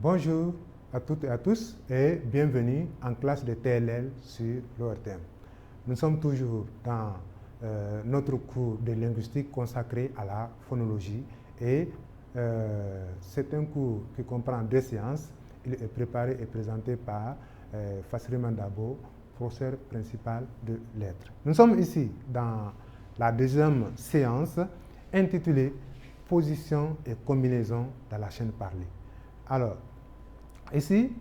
Bonjour à toutes et à tous et bienvenue en classe de TLL sur l'ORTM. Nous sommes toujours dans notre cours de linguistique consacré à la phonologie et c'est un cours qui comprend 2 séances. Il est préparé et présenté par Fassiri Mandabo, professeur principal de lettres. Nous sommes ici dans la deuxième séance intitulée Position et combinaison dans la chaîne parlée. Alors, ici,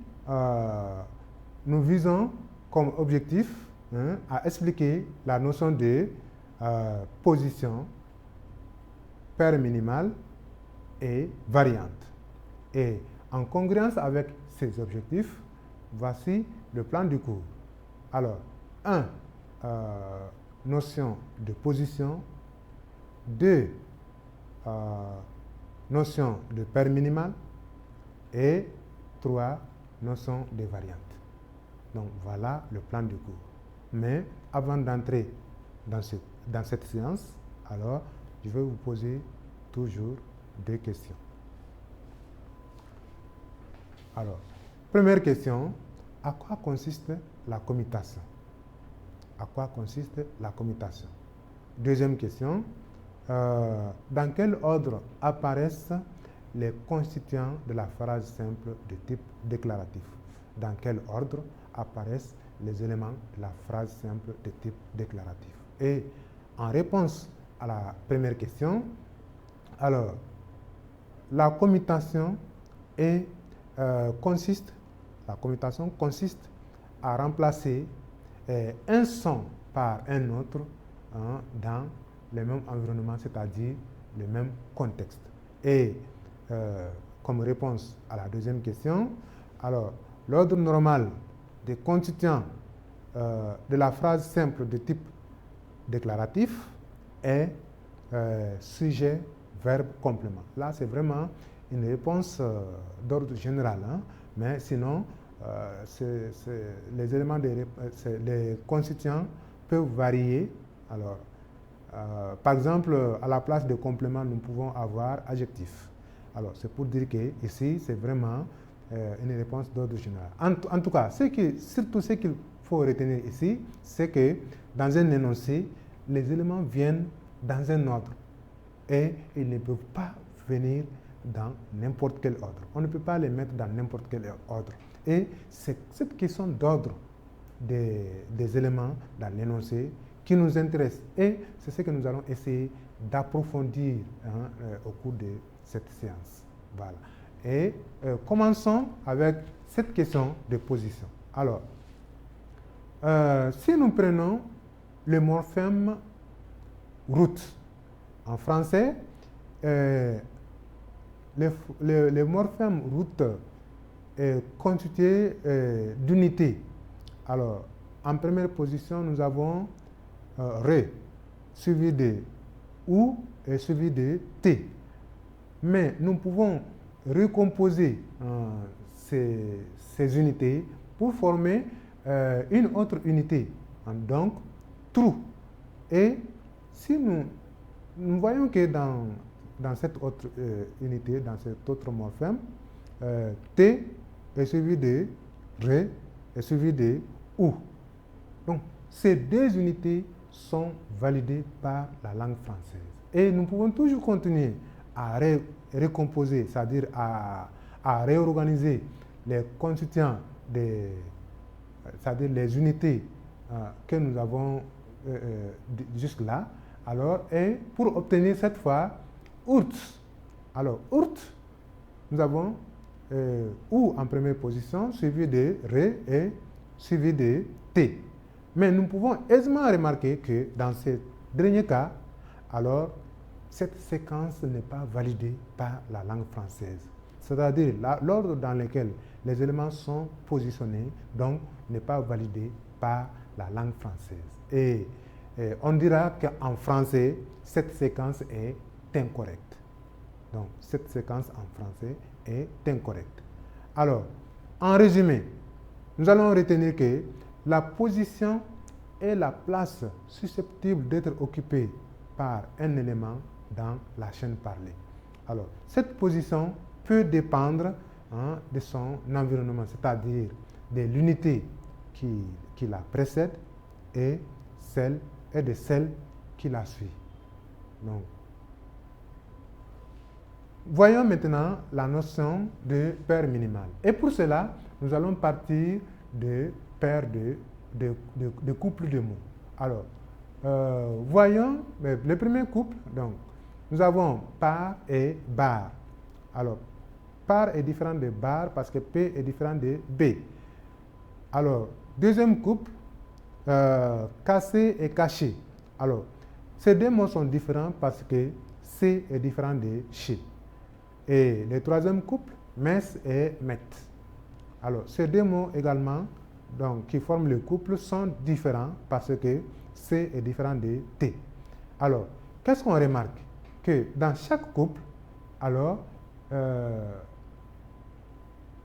nous visons comme objectif à expliquer la notion de position, paire minimale et variante. Et en congruence avec ces objectifs, voici le plan du cours. Alors, 1. Notion de position. 2. Notion de paire minimale. Et 3. Notion de variante. Donc, voilà le plan du cours. Mais avant d'entrer dans cette séance, alors, je vais vous poser toujours 2 questions. Alors, première question, à quoi consiste la commutation? À quoi consiste la commutation? Deuxième question, dans quel ordre apparaissent les constituants de la phrase simple de type déclaratif? Dans quel ordre apparaissent les éléments de la phrase simple de type déclaratif? Et en réponse à la première question, alors, la commutation consiste à remplacer un son par un autre dans le même environnement, c'est-à-dire le même contexte. Et comme réponse à la deuxième question, alors l'ordre normal des constituants de la phrase simple de type déclaratif est sujet, verbe, complément. Là, c'est vraiment une réponse d'ordre général, mais sinon, les éléments, les constituants peuvent varier. Alors, par exemple, à la place de complément, nous pouvons avoir adjectif. Alors, c'est pour dire que ici, c'est vraiment une réponse d'ordre général. En tout cas, surtout ce qu'il faut retenir ici, c'est que dans un énoncé, les éléments viennent dans un ordre et ils ne peuvent pas venir dans n'importe quel ordre. On ne peut pas les mettre dans n'importe quel ordre. Et c'est cette question d'ordre des éléments dans l'énoncé qui nous intéresse. Et c'est ce que nous allons essayer d'approfondir au cours de cette séance. Voilà. Et commençons avec cette question de position. Alors, si nous prenons le morphème route, en français, le morphème route est constitué d'unités. Alors, en première position, nous avons ré, suivi de ou et suivi de t. Mais nous pouvons recomposer ces unités pour former une autre unité. Donc, trou. Et si nous voyons que dans cette autre unité, dans cet autre morphème, T est suivi de Ré est suivi de OU. Donc, ces 2 unités sont validées par la langue française. Et nous pouvons toujours continuer à recomposer, c'est-à-dire à réorganiser les constituants, c'est-à-dire les unités que nous avons jusque-là. Alors, et pour obtenir cette fois OURT. Alors, OURT, nous avons OU en première position, suivi de Ré et suivi de T. Mais nous pouvons aisément remarquer que dans ce dernier cas, alors, cette séquence n'est pas validée par la langue française. C'est-à-dire l'ordre dans lequel les éléments sont positionnés, donc, n'est pas validé par la langue française. Et on dira qu'en français, cette séquence est incorrecte. Donc, cette séquence en français est incorrecte. Alors, en résumé, nous allons retenir que la position est la place susceptible d'être occupée par un élément dans la chaîne parlée. Alors, cette position peut dépendre de son environnement, c'est-à-dire de l'unité qui la précède et de celle qui la suit. Donc, voyons maintenant la notion de paire minimale. Et pour cela, nous allons partir de paires de couples de mots. Alors, voyons le premier couple. Donc, nous avons par et bar. Alors, par est différent de bar parce que P est différent de B. Alors, deuxième couple, cassé et caché. Alors, ces deux mots sont différents parce que C est différent de chez. Et le troisième couple, mess et met. Alors, ces deux mots également, donc, qui forment le couple, sont différents parce que C est différent de T. Alors, qu'est-ce qu'on remarque? Que dans chaque couple, alors,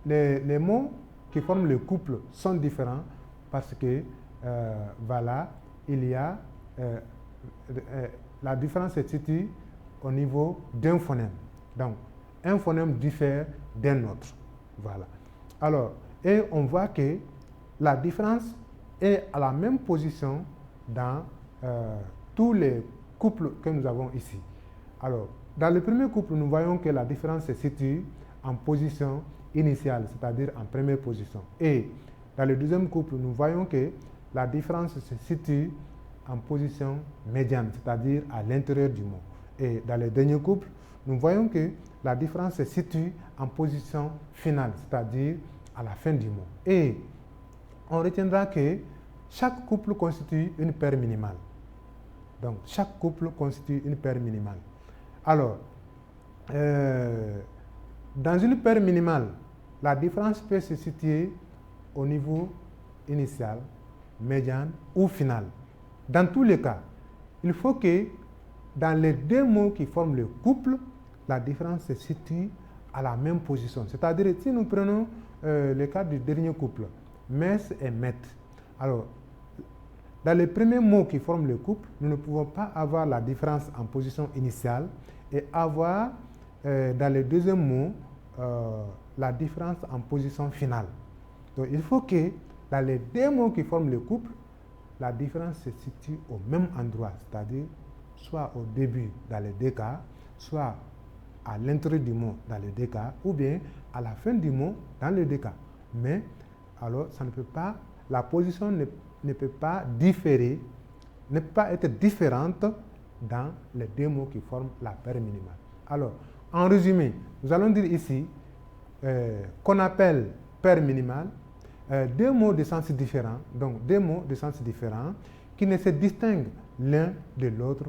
les mots qui forment le couple sont différents parce que, voilà, il y a, la différence se situe au niveau d'un phonème. Donc, un phonème diffère d'un autre. Voilà. Alors, et on voit que la différence est à la même position dans tous les couples que nous avons ici. Alors, dans le premier couple, nous voyons que la différence se situe en position initiale, c'est-à-dire en première position. Et dans le deuxième couple, nous voyons que la différence se situe en position médiane, c'est-à-dire à l'intérieur du mot. Et dans le dernier couple, nous voyons que la différence se situe en position finale, c'est-à-dire à la fin du mot. Et on retiendra que chaque couple constitue une paire minimale. Donc, chaque couple constitue une paire minimale. Alors, dans une paire minimale, la différence peut se situer au niveau initial, médian ou final. Dans tous les cas, il faut que dans les deux mots qui forment le couple, la différence se situe à la même position. C'est-à-dire, si nous prenons le cas du dernier couple, mess et met. Alors, dans les premiers mots qui forment le couple, nous ne pouvons pas avoir la différence en position initiale et avoir dans les deuxièmes mots la différence en position finale. Donc, il faut que dans les deux mots qui forment le couple, la différence se situe au même endroit, c'est-à-dire soit au début dans les deux cas, soit à l'intérieur du mot dans les deux cas, ou bien à la fin du mot dans les deux cas. Mais alors, ça ne peut pas, la position ne peut pas différer, ne peut pas être différente dans les deux mots qui forment la paire minimale. Alors, en résumé, nous allons dire ici qu'on appelle paire minimale deux mots de sens différents, donc deux mots de sens différents qui ne se distinguent l'un de l'autre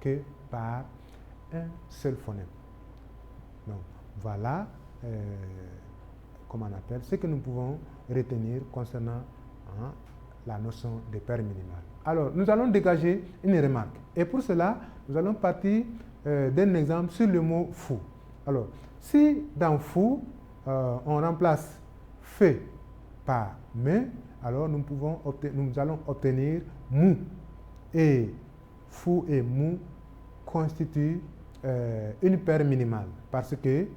que par un seul phonème. Donc, voilà comment on appelle ce que nous pouvons retenir concernant la notion de paire minimale. Alors, nous allons dégager une remarque. Et pour cela, nous allons partir d'un exemple sur le mot fou. Alors, si dans fou, on remplace fait par mais, alors nous allons obtenir mou. Et fou et mou constituent une paire minimale parce que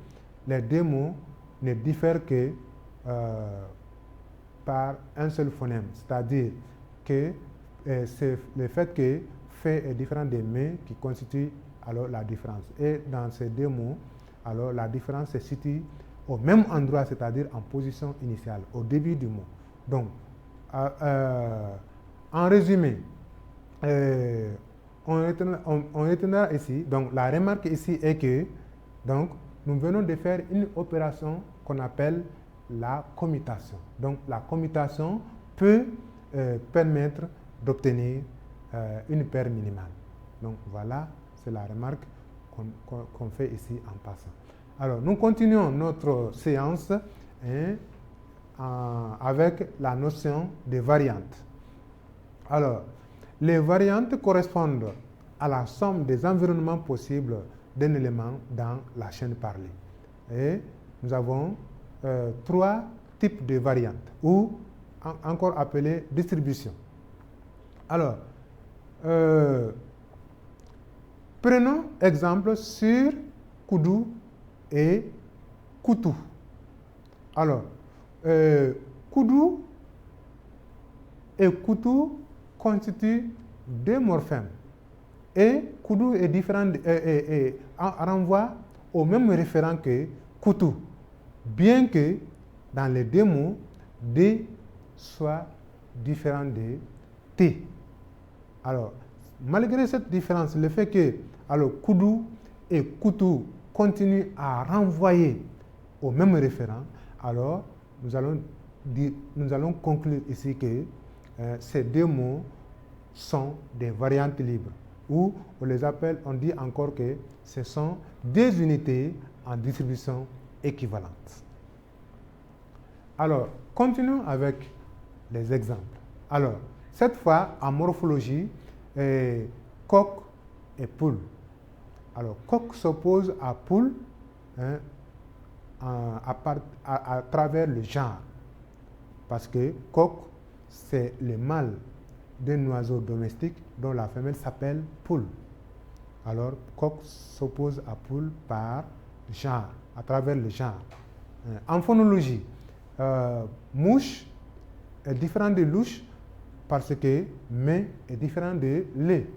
les deux mots ne diffèrent que par un seul phonème, c'est-à-dire que c'est le fait que fait est différent de mais qui constitue alors la différence. Et dans ces deux mots, alors la différence se situe au même endroit, c'est-à-dire en position initiale, au début du mot. Donc, en résumé, on retiendra ici, donc la remarque ici est que donc, nous venons de faire une opération qu'on appelle la commutation. Donc, la commutation peut permettre d'obtenir une paire minimale. Donc, voilà, c'est la remarque qu'on fait ici en passant. Alors, nous continuons notre séance avec la notion de variantes. Alors, les variantes correspondent à la somme des environnements possibles d'un élément dans la chaîne parlée. Et nous avons trois types de variantes, ou encore appelées distributions. Alors, prenons exemple sur Koudou et Koutou. Alors, kudu et kutu constituent deux morphèmes. Et kudu est différent renvoie au même référent que kutu, bien que dans les deux mots, D soit différent de T. Alors, malgré cette différence, le fait que alors, kudu et kutu continuent à renvoyer au même référent, alors nous allons conclure ici que ces deux mots sont des variantes libres, ou on les appelle, on dit encore que ce sont des unités en distribution équivalente. Alors, continuons avec les exemples. Alors, cette fois, en morphologie, coq et poule. Alors, coq s'oppose à poule à travers le genre. Parce que coq, c'est le mâle d'un oiseau domestique dont la femelle s'appelle poule. Alors, coq s'oppose à poule par genre, à travers le genre. En phonologie, mouche est différent de louche parce que mais est différent de lait.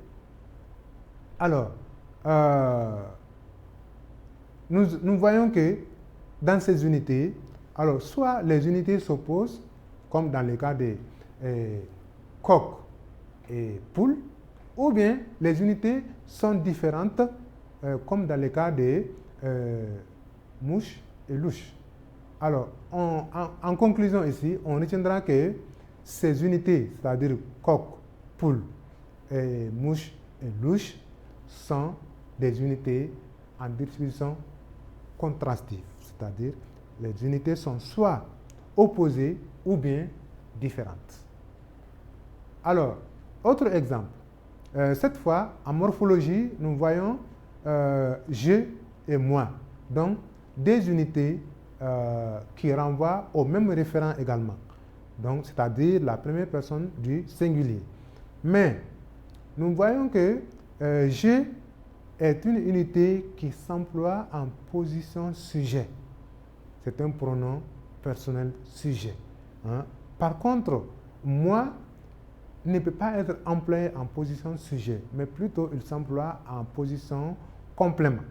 Alors, nous voyons que dans ces unités, alors soit les unités s'opposent, comme dans le cas de coq et poule, ou bien les unités sont différentes, comme dans le cas de mouche et louche. Alors, en conclusion ici, on retiendra que ces unités, c'est-à-dire coq, poule, mouche et louche, sont des unités en distribution contrastive, c'est-à-dire les unités sont soit opposées ou bien différentes. Alors, autre exemple. Cette fois, en morphologie, nous voyons je et moi. Donc, des unités qui renvoient au même référent également. Donc, c'est-à-dire la première personne du singulier. Mais, nous voyons que je est une unité qui s'emploie en position sujet. C'est un pronom personnel sujet. Hein? Par contre, moi ne peut pas être employé en position sujet, mais plutôt il s'emploie en position complément.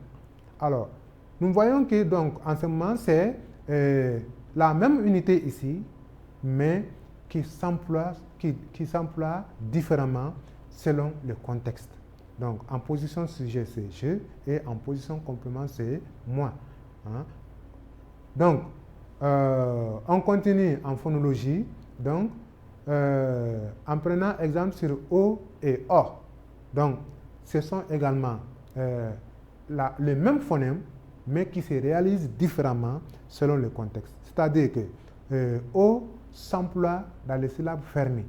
Alors, nous voyons que donc en ce moment c'est la même unité ici, mais qui s'emploie différemment selon le contexte. Donc, en position sujet, c'est je, et en position complément, c'est moi. Hein? Donc, on continue en phonologie. Donc, en prenant exemple sur O et O. Donc, ce sont également les mêmes phonèmes, mais qui se réalisent différemment selon le contexte. C'est-à-dire que O s'emploie dans les syllabes fermées,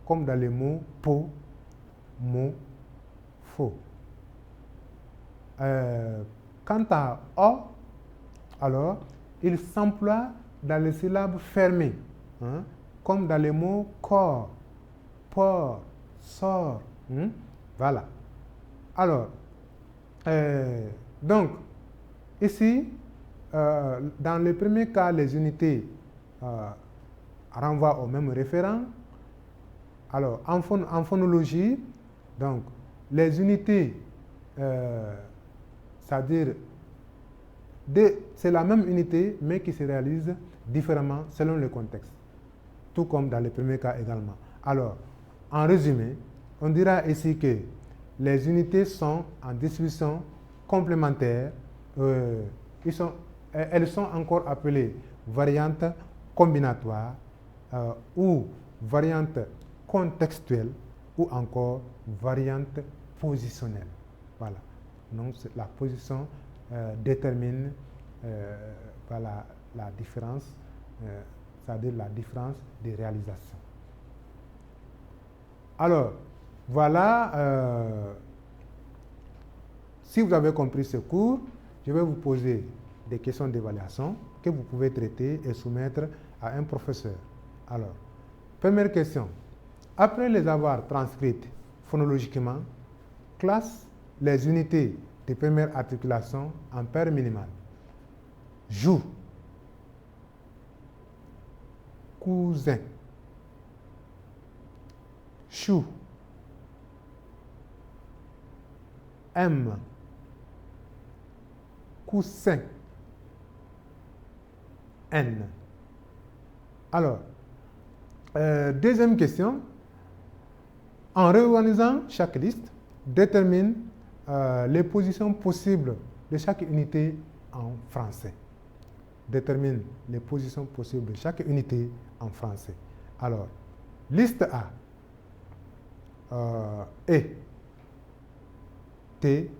comme dans les mots pot, mot, faux. Quant à O, alors, il s'emploie dans les syllabes fermées, hein, comme dans les mots corps, port, sort. Voilà. Alors, donc, ici, dans le premier cas, les unités renvoient au même référent. Alors, en phonologie, donc, les unités, c'est-à-dire, c'est la même unité, mais qui se réalise différemment selon le contexte, tout comme dans le premier cas également. Alors, en résumé, on dira ici que les unités sont en distribution complémentaire. Elles sont encore appelées variantes combinatoires ou variantes contextuelles ou encore variantes positionnelles. Voilà. Donc, la position détermine la différence, c'est-à-dire la différence des réalisations. Alors, voilà, si vous avez compris ce cours, je vais vous poser des questions d'évaluation que vous pouvez traiter et soumettre à un professeur. Alors, première question. Après les avoir transcrites phonologiquement, classe les unités de première articulation en paire minimale. Joue. cousin. Chou. M. Coussin. N. Alors, deuxième question. En réorganisant chaque liste, détermine les positions possibles de chaque unité en français. Détermine les positions possibles de chaque unité en français. Alors, liste A. E. T.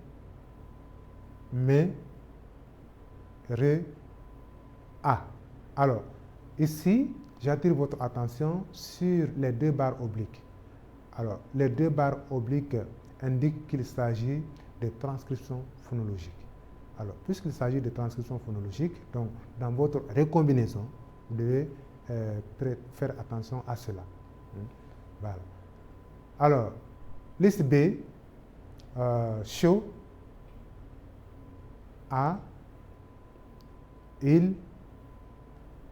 M. R. A. Alors, ici, j'attire votre attention sur les deux barres obliques. Alors, les deux barres obliques indiquent qu'il s'agit de transcription phonologique. Alors, puisqu'il s'agit de transcription phonologique, donc dans votre recombinaison, vous devez faire attention à cela. Voilà. Alors, liste B, chaud, A, il,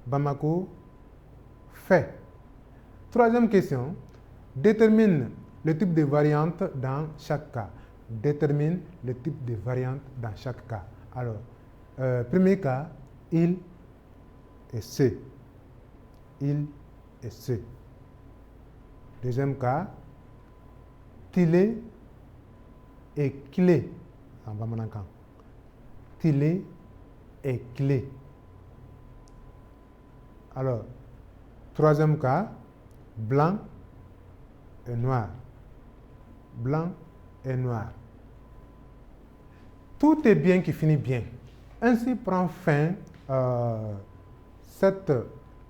Bamako, fait. Troisième question, détermine le type de variante dans chaque cas. Détermine le type de variante dans chaque cas. Alors, premier cas, il et ce. Il et ce. Deuxième cas, tilé et clé. En Bamanankan. Tilé et clé. Alors, troisième cas, blanc et noir. Blanc et noir. Tout est bien qui finit bien. Ainsi prend fin cette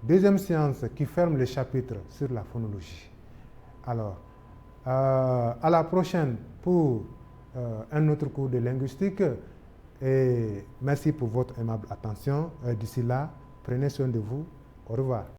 deuxième séance qui ferme le chapitre sur la phonologie. Alors, à la prochaine pour un autre cours de linguistique et merci pour votre aimable attention. D'ici là, prenez soin de vous. Au revoir.